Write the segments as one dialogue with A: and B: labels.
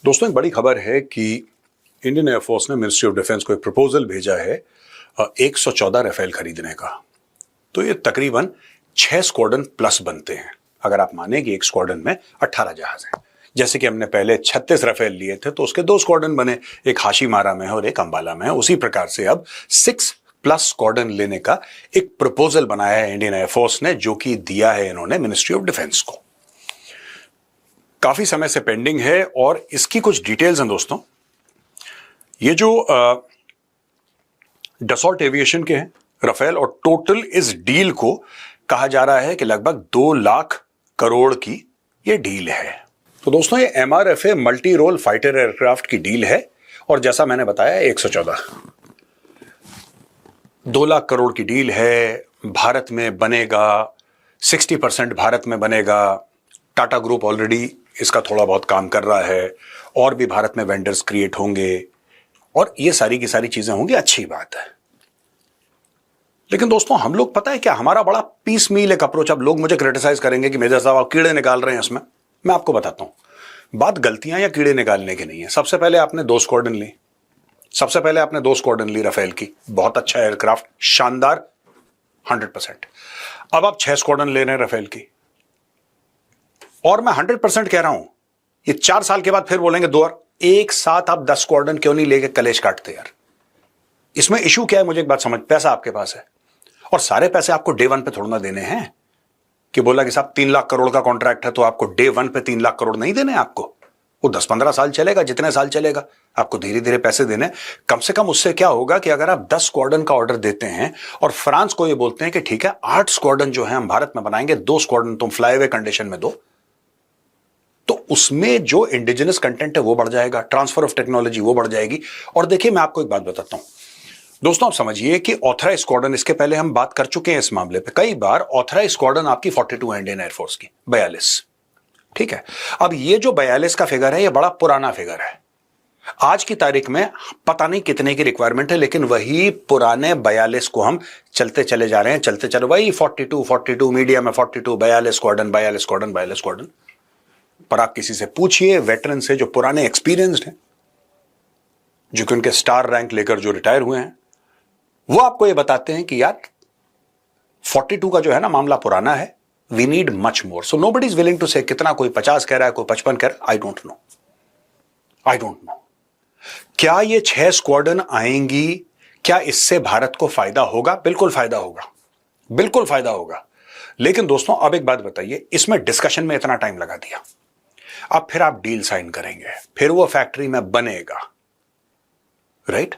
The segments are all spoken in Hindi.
A: दोस्तों, एक बड़ी खबर है कि इंडियन एयरफोर्स ने मिनिस्ट्री ऑफ डिफेंस को एक प्रपोजल भेजा है 114 राफेल खरीदने का। तो ये तकरीबन 6 स्क्वाड्रन प्लस बनते हैं। अगर आप माने कि एक स्क्वाड्रन में 18 जहाज हैं, जैसे कि हमने पहले 36 राफेल लिए थे तो उसके 2 स्क्वाड्रन बने, एक हाशीमारा में है और एक अंबाला में है। उसी प्रकार से अब 6 प्लस स्क्वाड्रन लेने का एक प्रपोजल बनाया है इंडियन एयरफोर्स ने, जो कि दिया है इन्होंने मिनिस्ट्री ऑफ डिफेंस को। काफी समय से पेंडिंग है और इसकी कुछ डिटेल्स हैं दोस्तों। ये जो डसॉल्ट एविएशन के हैं राफेल, और टोटल इस डील को कहा जा रहा है कि लगभग 2 लाख करोड़ की ये डील है। तो दोस्तों, ये MRFA multi role fighter aircraft की डील है और जैसा मैंने बताया 114 2 लाख करोड़ की डील है। भारत में बनेगा, 60% भारत में बनेगा। टाटा ग्रुप ऑलरेडी इसका थोड़ा बहुत काम कर रहा है और भी भारत में वेंडर्स क्रिएट होंगे और ये सारी की सारी चीजें होंगी, अच्छी बात है। लेकिन दोस्तों, हम लोग पता है क्या, हमारा बड़ा पीस मील एक अप्रोच। अब लोग मुझे क्रिटिसाइज करेंगे कि मेजर साहब आप कीड़े निकाल रहे हैं इसमें। मैं आपको बताता हूं, बात गलतियां या कीड़े निकालने की नहीं है। सबसे पहले आपने 2 स्क्वाड्रन ली, सबसे पहले आपने 2 स्क्वाड्रन ली राफेल की, बहुत अच्छा एयरक्राफ्ट, शानदार, 100%। अब आप 6 स्क्वाड्रन ले रहे हैं राफेल की, और मैं 100% कह रहा हूं, ये 4 साल के बाद फिर बोलेंगे 2 और एक साथ आप 10 स्क्वाड्रन क्यों नहीं लेके कलेश काटते यार। इसमें इशू क्या है, मुझे एक बात समझ, पैसा आपके पास है और सारे पैसे आपको डे 1 पे थोड़ा ना देने हैं कि बोला कि साहब 3 लाख करोड़ का कॉन्ट्रैक्ट है तो आपको डे 1 पे 3 लाख करोड़ नहीं देने। आपको वो 10-15 साल चलेगा, जितने साल चलेगा आपको धीरे धीरे पैसे देने। कम से कम उससे क्या होगा कि अगर आप 10 स्क्वाड्रन का ऑर्डर देते हैं और फ्रांस को ये बोलते हैं कि ठीक है 8 स्क्वाड्रन जो है हम भारत में बनाएंगे, 2 स्क्वाड्रन तुम फ्लाईअवे कंडीशन में दो, तो उसमें जो इंडिजिनस कंटेंट है वो बढ़ जाएगा, ट्रांसफर ऑफ टेक्नोलॉजी वो बढ़ जाएगी। और देखिए, मैं आपको एक बात बताता हूं दोस्तों, आप समझिए कि ऑथराइज स्क्वाड्रन, इसके पहले हम बात कर चुके हैं इस मामले पे कई बार। ऑथराइज स्क्वाड्रन आपकी 42 है इंडियन एयरफोर्स की, 42, ठीक है। अब ये जो 42 का फिगर है ये बड़ा पुराना फिगर है। आज की तारीख में पता नहीं कितने की रिक्वायरमेंट है, लेकिन वही पुराने 42 को हम चलते चले जा रहे हैं, चलते चले वही 42 मीडियम में 42, 42 स्क्वाड्रन, 42 स्क्वाड्रन, 42 स्क्वाड्रन। पर आप किसी से पूछिए, वेटरन से जो पुराने एक्सपीरियंस्ड हैं, जो कि उनके स्टार रैंक लेकर जो रिटायर हुए हैं, वो आपको ये बताते हैं कि यार 42 का जो है ना मामला पुराना है, we need much more. So nobody is willing to say कितना, कोई 50 कह रहा है, कोई 55 कह रहा है, आई डोंट नो। क्या ये 6 स्क्वाड्रन आएंगी, क्या इससे भारत को फायदा होगा? बिल्कुल फायदा होगा, बिल्कुल फायदा होगा। लेकिन दोस्तों, अब एक बात बताइए, इसमें डिस्कशन में इतना टाइम लगा दिया, अब फिर आप डील साइन करेंगे, फिर वो फैक्ट्री में बनेगा, राइट?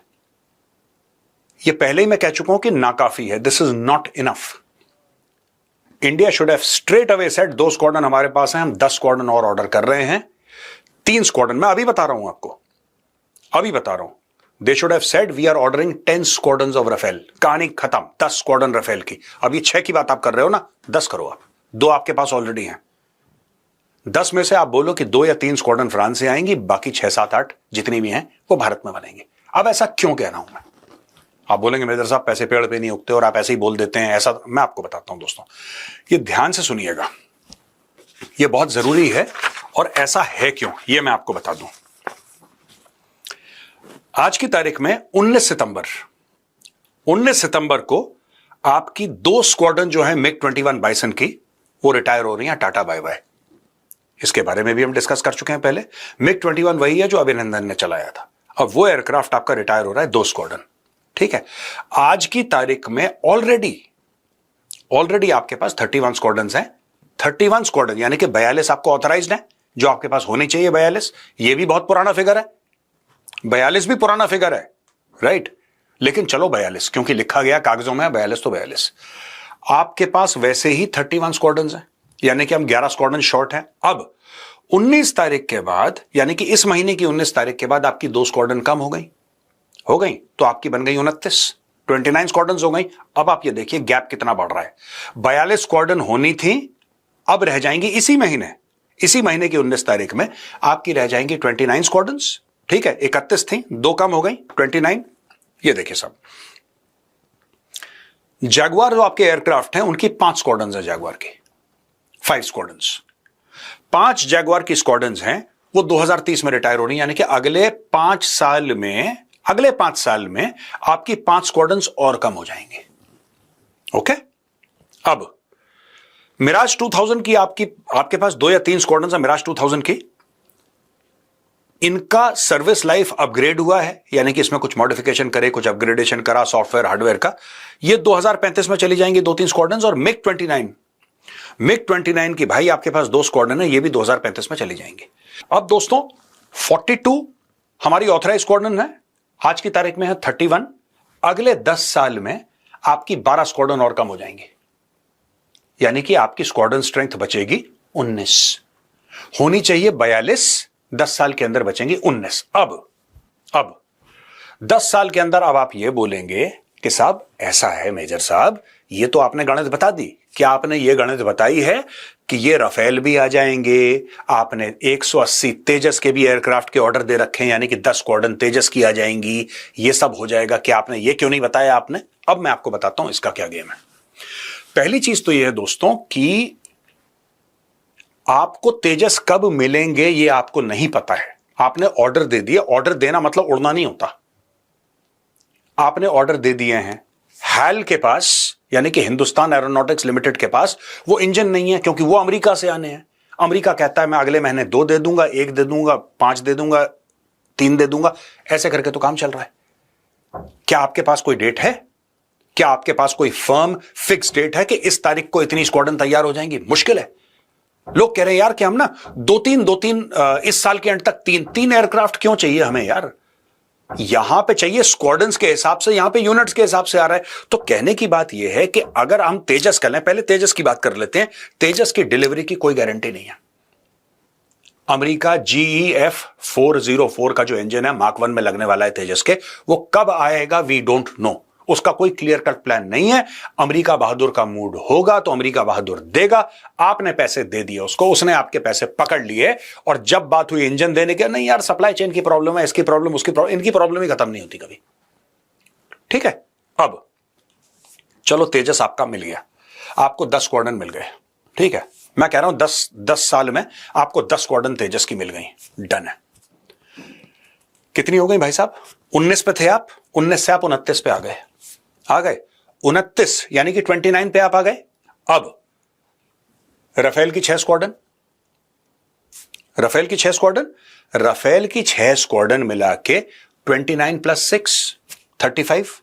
A: ये पहले ही मैं कह चुका हूं कि नाकाफी है, this is not enough. India should have straight away said 2 squadron हमारे पास हैं, हम 10 स्क्वाड्रन और ऑर्डर कर रहे हैं, 3 स्क्वाड्रन, मैं अभी बता रहा हूं आपको, अभी बता रहा हूं। They should have said we are ordering 10 squadrons of Rafale, कहानी खत्म, 10 स्क्वाड्रन राफेल की। अब ये 6 की बात आप कर रहे हो ना, 10 करो आप, 2 आपके पास ऑलरेडी हैं। 10 में से आप बोलो कि 2 या 3 स्क्वाड्रन फ्रांस से आएंगी, बाकी 6, 7, 8 जितनी भी हैं वो भारत में बनेंगे। अब ऐसा क्यों कह रहा हूं मैं? आप बोलेंगे मेजर साहब पैसे पेड़ पे नहीं उगते और आप ऐसे ही बोल देते हैं, ऐसा। मैं आपको बताता हूं दोस्तों, ये ध्यान से सुनिएगा, ये बहुत जरूरी है और ऐसा है क्यों, ये मैं आपको बता दूं। आज की तारीख में 19 सितंबर को आपकी 2 स्क्वाड्रन जो है MiG-21 बाइसन की, वो रिटायर हो रही हैं, टाटा बाय बाय। इसके बारे में भी हम डिस्कस कर चुके हैं पहले। MiG-21 वही है जो अभिनंदन ने चलाया था, अब वो एयरक्राफ्ट आपका रिटायर हो रहा है, 2 स्क्वाड्रन, ठीक है। आज की तारीख में ऑलरेडी आपके पास 31 स्क्वाड्रन हैं, 31 स्क्वाड्रन, यानी कि 42 आपको ऑथराइज्ड है, जो आपके पास होनी चाहिए 42। ये भी बहुत पुराना फिगर है, 42 भी पुराना फिगर है, राइट? लेकिन चलो 42, क्योंकि लिखा गया कागजों में 42 तो 42। आपके पास वैसे ही 31 स्क्वाड्रन हैं, यानी कि हम 11 स्क्वाड्रन शॉर्ट हैं। अब 19 तारीख के बाद, यानी कि इस महीने की 19 तारीख के बाद आपकी 2 स्क्वाड्रन कम हो गई, तो आपकी बन गई 29 स्क्वाड्रन हो गई। अब आप ये देखिए गैप कितना बढ़ रहा है, 42 स्क्वाड्रन होनी थी, अब रह जाएंगी इसी महीने की 19 तारीख में आपकी रह जाएंगी 29 स्क्वाड्रन, ठीक है। 31 थी, 2 कम हो गई, 29। ये देखिए सब जैगुआर जो आपके एयरक्राफ्ट हैं उनकी 5 स्क्वाड्रन है, जैगुआर की 5 स्क्वाड्रन, 5 जैगुआर की स्क्वाड्रन हैं, वो 2030 में रिटायर होनी, यानी कि अगले 5 साल में आपकी 5 स्क्वाड्रन्स और कम हो जाएंगे। ओके, अब मिराज 2000 की आपके पास 2 या 3 स्क्वाड्रन्स है मिराज 2000 की। इनका सर्विस लाइफ अपग्रेड हुआ है, यानी कि इसमें कुछ मॉडिफिकेशन करे, कुछ अपग्रेडेशन करा सॉफ्टवेयर हार्डवेयर का। ये 2035 में चली जाएंगी 2-3 स्क्वाड्रन्स। और मिग 29 की भाई आपके पास 2 स्क्वाड्रन है, ये भी 2035 में चली जाएंगे। अब दोस्तों 42 हमारी ऑथराइज स्क्वाड्रन है, आज की तारीख में है 31। अगले 10 साल में आपकी 12 स्क्वाड्रन और कम हो जाएंगे, यानी कि आपकी स्क्वाड्रन स्ट्रेंथ बचेगी 19, होनी चाहिए 42, 10 साल के अंदर बचेंगे 19। अब 10 साल के अंदर अब आप ये बोलेंगे कि साहब ऐसा है मेजर साहब, ये तो आपने गणित बता दी। क्या आपने ये गणित बताई है कि ये राफेल भी आ जाएंगे, आपने 180 तेजस के भी एयरक्राफ्ट के ऑर्डर दे रखे हैं, यानी कि 10 स्क्वाड्रन तेजस की आ जाएंगी, ये सब हो जाएगा। क्या आपने ये क्यों नहीं बताया आपने? अब मैं आपको बताता हूं इसका क्या गेम है। पहली चीज तो ये है दोस्तों कि आपको तेजस कब मिलेंगे ये आपको नहीं पता है। आपने ऑर्डर दे दिए, ऑर्डर देना मतलब उड़ना नहीं होता। आपने ऑर्डर दे दिए हैं, हैल के पास यानी कि हिंदुस्तान एरोनॉटिक्स लिमिटेड के पास वो इंजन नहीं है, क्योंकि वो अमेरिका से आने हैं। अमेरिका कहता है मैं अगले महीने 2 दे दूंगा, 1 दे दूंगा, 5 दे दूंगा, 3 दे दूंगा, ऐसे करके तो काम चल रहा है। क्या आपके पास कोई डेट है? क्या आपके पास कोई फर्म फिक्स डेट है कि इस तारीख को इतनी स्क्वाड्रन तैयार हो जाएंगी? मुश्किल है। लोग कह रहे हैं यार कि हम ना 2-3 इस साल के एंड तक 3 एयरक्राफ्ट क्यों चाहिए हमें यार? यहां पे चाहिए स्क्वाड्रन्स के हिसाब से, यहां पे यूनिट्स के हिसाब से आ रहा है। तो कहने की बात यह है कि अगर हम तेजस कर लें, पहले तेजस की बात कर लेते हैं। तेजस की डिलीवरी की कोई गारंटी नहीं है। अमेरिका GEF 404 का जो इंजन है मार्क 1 में लगने वाला है तेजस के, वो कब आएगा वी डोंट नो। उसका कोई क्लियर कट प्लान नहीं है। अमेरिका बहादुर का मूड होगा तो अमेरिका बहादुर देगा। आपने पैसे दे दिए उसको, उसने आपके पैसे पकड़ लिए, और जब बात हुई इंजन देने के, नहीं यार सप्लाई चेन की प्रॉब्लम है, इसकी प्रॉब्लम, उसकी प्रॉब्लम, इनकी प्रॉब्लम ही खत्म नहीं होती कभी। ठीक है, अब चलो तेजस आपका मिल गया, आपको 10 स्क्वाड्रन मिल गए। ठीक है, मैं कह रहा हूं 10 साल में आपको 10 स्क्वाड्रन तेजस की मिल गई। डन है। कितनी हो गई भाई साहब? 19 पे थे आप, 19 से आप 29 पे आ गए। 29 यानी कि 29 पे आप आ गए। अब राफेल की 6 स्क्वाड्रन, राफेल की 6 स्क्वाड्रन मिला के 29 + 6 35।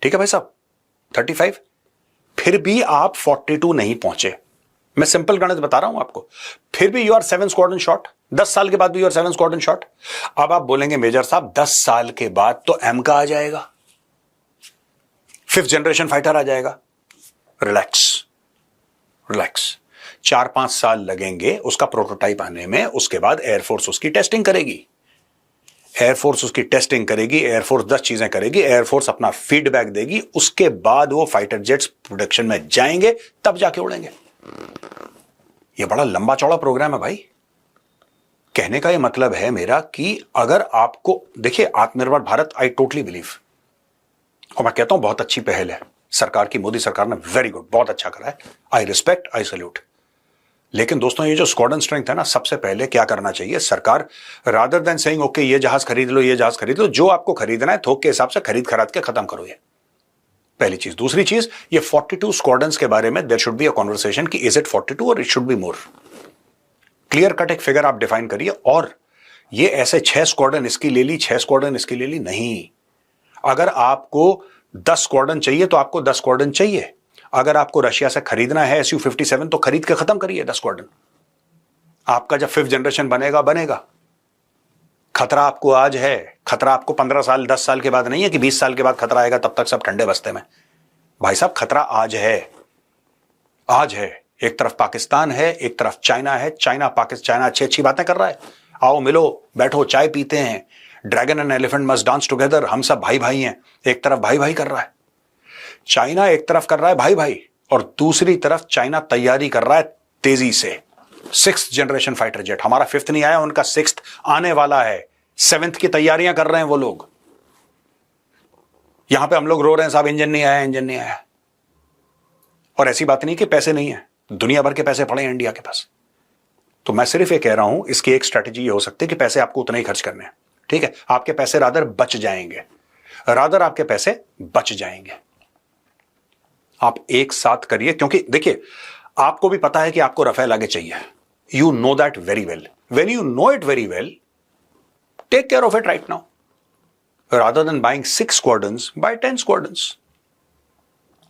A: ठीक है भाई साहब, 35। फिर भी आप 42 नहीं पहुंचे। मैं सिंपल गणित बता रहा हूं आपको। फिर भी यू आर 7 स्क्वाड्रन शॉर्ट। 10 साल के बाद भी यू आर 7 स्क्वाड्रन शॉर्ट। अब आप बोलेंगे मेजर साहब 10 साल के बाद तो एम का आ जाएगा, 5th जनरेशन फाइटर आ जाएगा। रिलैक्स, 4-5 साल लगेंगे उसका प्रोटोटाइप आने में। उसके बाद एयरफोर्स उसकी टेस्टिंग करेगी, एयरफोर्स 10 चीजें करेगी, एयरफोर्स अपना फीडबैक देगी, उसके बाद वो फाइटर जेट्स प्रोडक्शन में जाएंगे, तब जाके उड़ेंगे। ये बड़ा लंबा चौड़ा प्रोग्राम है भाई। कहने का ये मतलब है मेरा कि अगर आपको, देखिए आत्मनिर्भर भारत, आई टोटली बिलीव, और मैं कहता हूं बहुत अच्छी पहल है सरकार की, मोदी सरकार ने वेरी गुड, बहुत अच्छा करा है। I respect, I salute. लेकिन दोस्तों ये जो स्क्वाड्रन स्ट्रेंथ है ना, सबसे पहले क्या करना चाहिए सरकार, रादर देन सेइंग ओके ये जहाज खरीद लो, ये जहाज खरीद लो, जो आपको खरीदना है थोक के हिसाब से खरीद के खत्म करो। ये पहली चीज। दूसरी चीज, ये 42 स्क्वाड्रन्स के बारे में there should be a conversation कि इज इट 42 और it should be more. Clear cut एक फिगर आप डिफाइन करिए। और ये ऐसे 6 स्क्वाड्रन इसकी ले ली, 6 स्क्वाड्रन इसकी ले ली, नहीं। अगर आपको 10 स्क्वाड्रन चाहिए तो आपको 10 स्क्वाड्रन चाहिए। अगर आपको रशिया से खरीदना है Su-57 तो खरीद के खत्म करिए 10 स्क्वाड्रन। आपका जब 5th जनरेशन बनेगा। खतरा आपको आज है, खतरा आपको 15 साल 10 साल के बाद नहीं है कि 20 साल के बाद खतरा आएगा, तब तक सब ठंडे बस्ते में। भाई साहब खतरा आज है। एक तरफ पाकिस्तान है, एक तरफ चाइना है। चाइना अच्छी बातें कर रहा है, आओ मिलो बैठो चाय पीते हैं, dragon and elephant must dance together, हम सब भाई भाई हैं। एक तरफ भाई भाई कर रहा है चाइना, एक तरफ कर रहा है भाई भाई, और दूसरी तरफ चाइना तैयारी कर रहा है तेजी से। 6th जनरेशन फाइटर जेट, हमारा 5th नहीं आया, उनका 6th आने वाला है। 7th की तैयारियां कर रहे हैं वो लोग। यहां पे हम लोग रो रहे हैं साहब इंजन नहीं आया। और ऐसी बात नहीं कि पैसे नहीं है, दुनिया भर के पैसे पड़े हैं इंडिया के पास। तो मैं सिर्फ ये कह रहा हूं, इसकी एक स्ट्रैटेजी ये हो सकती है कि पैसे आपको उतने ही खर्च करने हैं, ठीक है, आपके पैसे रादर बच जाएंगे, रादर आपके पैसे बच जाएंगे। आप एक साथ करिए, क्योंकि देखिए आपको भी पता है कि आपको राफेल आगे चाहिए, you know that very well. When you know it very well, take care of it right now, rather than buying 6 squadrons, buy 10 squadrons.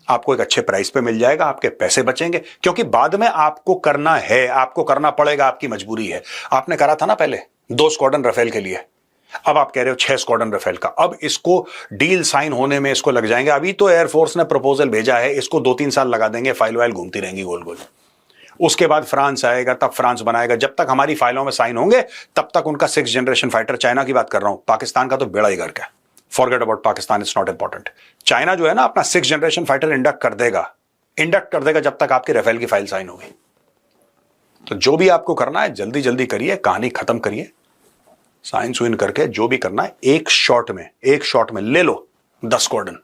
A: आपको एक अच्छे प्राइस पे मिल जाएगा, आपके पैसे बचेंगे, क्योंकि बाद में आपको करना है, आपको करना पड़ेगा, आपकी मजबूरी है। आपने करा था ना पहले 2 स्क्वाड्रन राफेल के लिए, अब आप कह रहे हो 6 स्क्वाड्रन राफेल का। अब इसको डील साइन होने में इसको लग जाएंगे, अभी तो एयरफोर्स ने प्रपोजल भेजा है, इसको 2-3 साल लगा देंगे, फाइल वाइल घूमती रहेंगी गोल गोल। उसके बाद फ्रांस आएगा, तब फ्रांस बनाएगा, जब तक हमारी फाइलों में साइन होंगे तब तक उनका 6th जनरेशन फाइटर, चाइना की बात कर रहा हूं, पाकिस्तान का तो बेड़ा ही गर्क है, forget about Pakistan, it's not important. China जो है ना अपना 6th जनरेशन फाइटर इंडक्ट कर देगा जब तक आपकी राफेल की फाइल साइन होगी। तो जो भी आपको करना है जल्दी जल्दी करिए, कहानी खत्म करिए, साइन सुइन करके जो भी करना है एक शॉट में ले लो 10 squadron,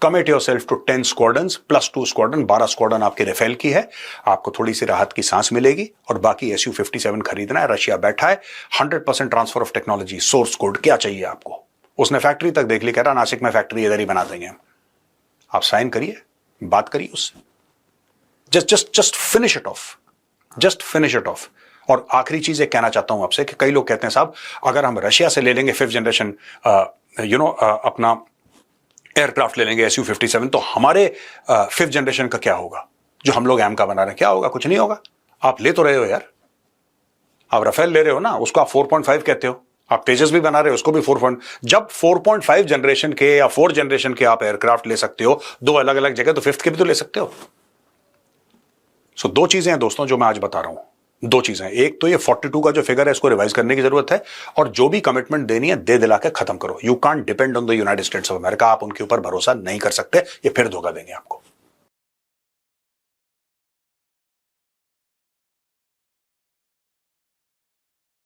A: commit yourself to 10 squadrons plus 2 squadron, 12 squadron आपके राफेल की है। आपको थोड़ी सी राहत की सांस मिलेगी, और बाकी SU-57 खरीदना है, रशिया बैठा है, 100% transfer of technology, source code, क्या चाहिए आपको, उसने फैक्ट्री तक देख ली, कह रहा नासिक में फैक्ट्री इधर ही बना देंगे हम। आप साइन करिए, बात करिए उससे, जस्ट फिनिश इट ऑफ। और आखिरी चीज एक कहना चाहता हूं आपसे कि कई लोग कहते हैं साहब अगर हम रशिया से ले लेंगे 5th जनरेशन अपना एयरक्राफ्ट ले लेंगे SU-57, तो हमारे 5th जनरेशन का क्या होगा, जो हम लोग एम का बना रहे हैं, क्या होगा? कुछ नहीं होगा। आप ले तो रहे हो यार, आप राफेल ले रहे हो ना, उसको आप 4.5 कहते हो, आप तेजस भी बना रहे हो, उसको भी 4. जब 4.5 जनरेशन के या 4 जनरेशन के आप एयरक्राफ्ट ले सकते हो 2 अलग अलग जगह, तो 5th के भी तो ले सकते हो। सो 2 चीजें हैं दोस्तों जो मैं आज बता रहा हूं, 2 चीजें। एक तो ये 42 का जो फिगर है इसको रिवाइज करने की जरूरत है, और जो भी कमिटमेंट देनी है दे दिला के खत्म करो। You can't depend on the United states of America, आप उनके ऊपर भरोसा नहीं कर सकते, ये फिर धोखा देंगे आपको।